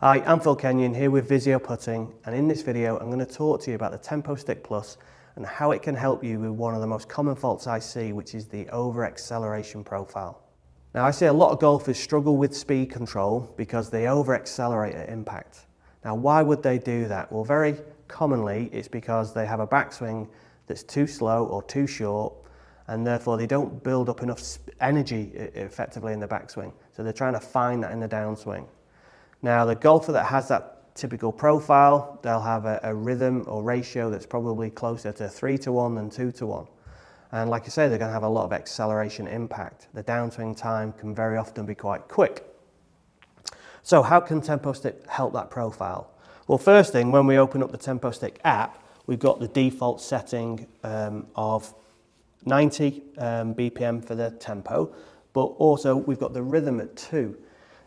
Hi, I'm Phil Kenyon here with Visio Putting, and in this video I'm going to talk to you about the TempoStik Plus and how it can help you with one of the most common faults I see, which is the over-acceleration profile. Now I see a lot of golfers struggle with speed control because they over-accelerate at impact. Now why would they do that? Well, very commonly it's because they have a backswing that's too slow or too short, and therefore they don't build up enough energy effectively in the backswing. So they're trying to find that in the downswing. Now the golfer that has that typical profile, they'll have a rhythm or ratio that's probably closer to 3-to-1 than 2-to-1. And like I say, they're going to have a lot of acceleration impact. The downswing time can very often be quite quick. So how can TempoStik help that profile? Well, first thing, when we open up the TempoStik app, we've got the default setting of 90 BPM for the tempo, but also we've got the rhythm at 2.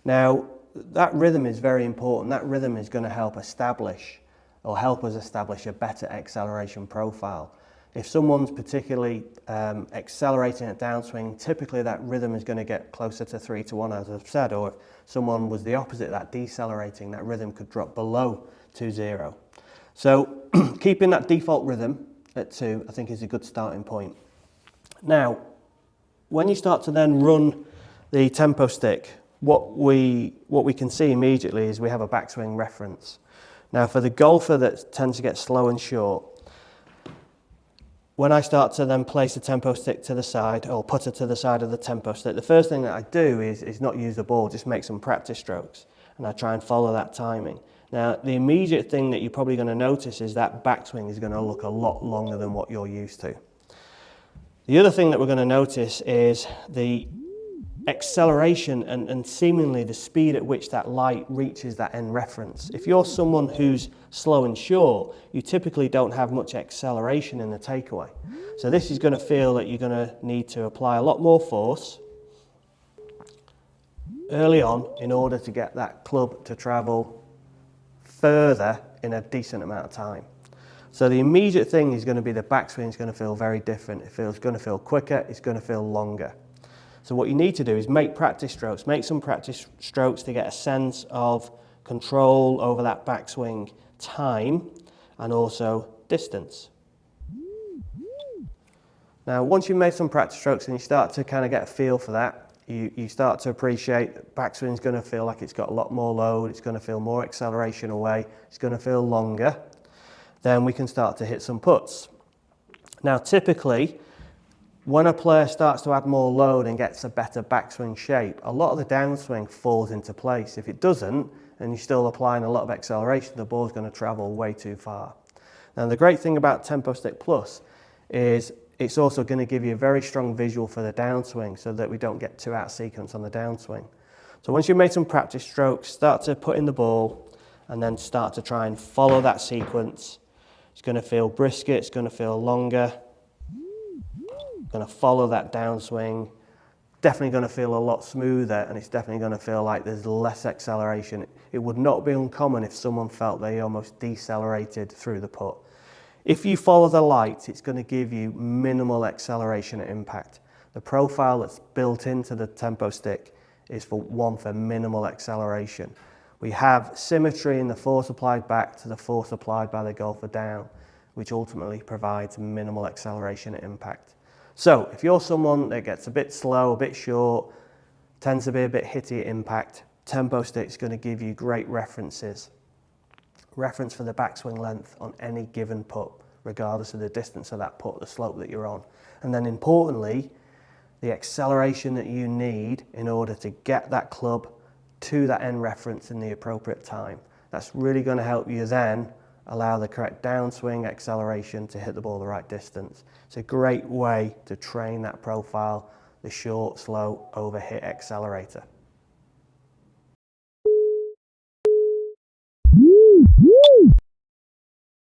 Now, that rhythm is very important. That rhythm is going to help us establish a better acceleration profile. If someone's particularly accelerating at downswing, typically that rhythm is going to get closer to 3-to-1, as I've said, or if someone was the opposite, that decelerating, that rhythm could drop below 2-0. So keeping that default rhythm at 2, I think, is a good starting point. Now, when you start to then run the TempoStik, what we can see immediately is we have a backswing reference. Now for the golfer that tends to get slow and short, when I start to then place the TempoStik to the side, or putter to the side of the TempoStik, the first thing that I do is not use the ball, just make some practice strokes, and I try and follow that timing. Now the immediate thing that you're probably going to notice is that backswing is going to look a lot longer than what you're used to. The other thing that we're going to notice is the acceleration and seemingly the speed at which that light reaches that end reference. If you're someone who's slow and short, you typically don't have much acceleration in the takeaway. So this is going to feel that you're going to need to apply a lot more force early on in order to get that club to travel further in a decent amount of time. So the immediate thing is going to be the backswing is going to feel very different. It's going to feel quicker, it's going to feel longer. So what you need to do is make practice strokes, make some practice strokes to get a sense of control over that backswing time and also distance. Now once you've made some practice strokes and you start to kind of get a feel for that, you start to appreciate backswing is going to feel like it's got a lot more load, it's going to feel more acceleration away, it's going to feel longer, then we can start to hit some putts. Now typically, when a player starts to add more load and gets a better backswing shape, a lot of the downswing falls into place. If it doesn't, and you're still applying a lot of acceleration, the ball's going to travel way too far. Now the great thing about TempoStik Plus is it's also going to give you a very strong visual for the downswing so that we don't get too out of sequence on the downswing. So once you've made some practice strokes, start to put in the ball and then start to try and follow that sequence. It's going to feel brisker, it's going to feel longer. Going to follow that downswing, definitely going to feel a lot smoother, and it's definitely going to feel like there's less acceleration. It would not be uncommon if someone felt they almost decelerated through the putt. If you follow the light, it's going to give you minimal acceleration at impact. The profile that's built into the TempoStik is for minimal acceleration. We have symmetry in the force applied back to the force applied by the golfer down, which ultimately provides minimal acceleration at impact. So if you're someone that gets a bit slow, a bit short, tends to be a bit hitty at impact, TempoStik is going to give you great references. Reference for the backswing length on any given putt, regardless of the distance of that putt, the slope that you're on. And then importantly, the acceleration that you need in order to get that club to that end reference in the appropriate time. That's really going to help you then allow the correct downswing acceleration to hit the ball the right distance. It's a great way to train that profile, the short, slow, overhit accelerator.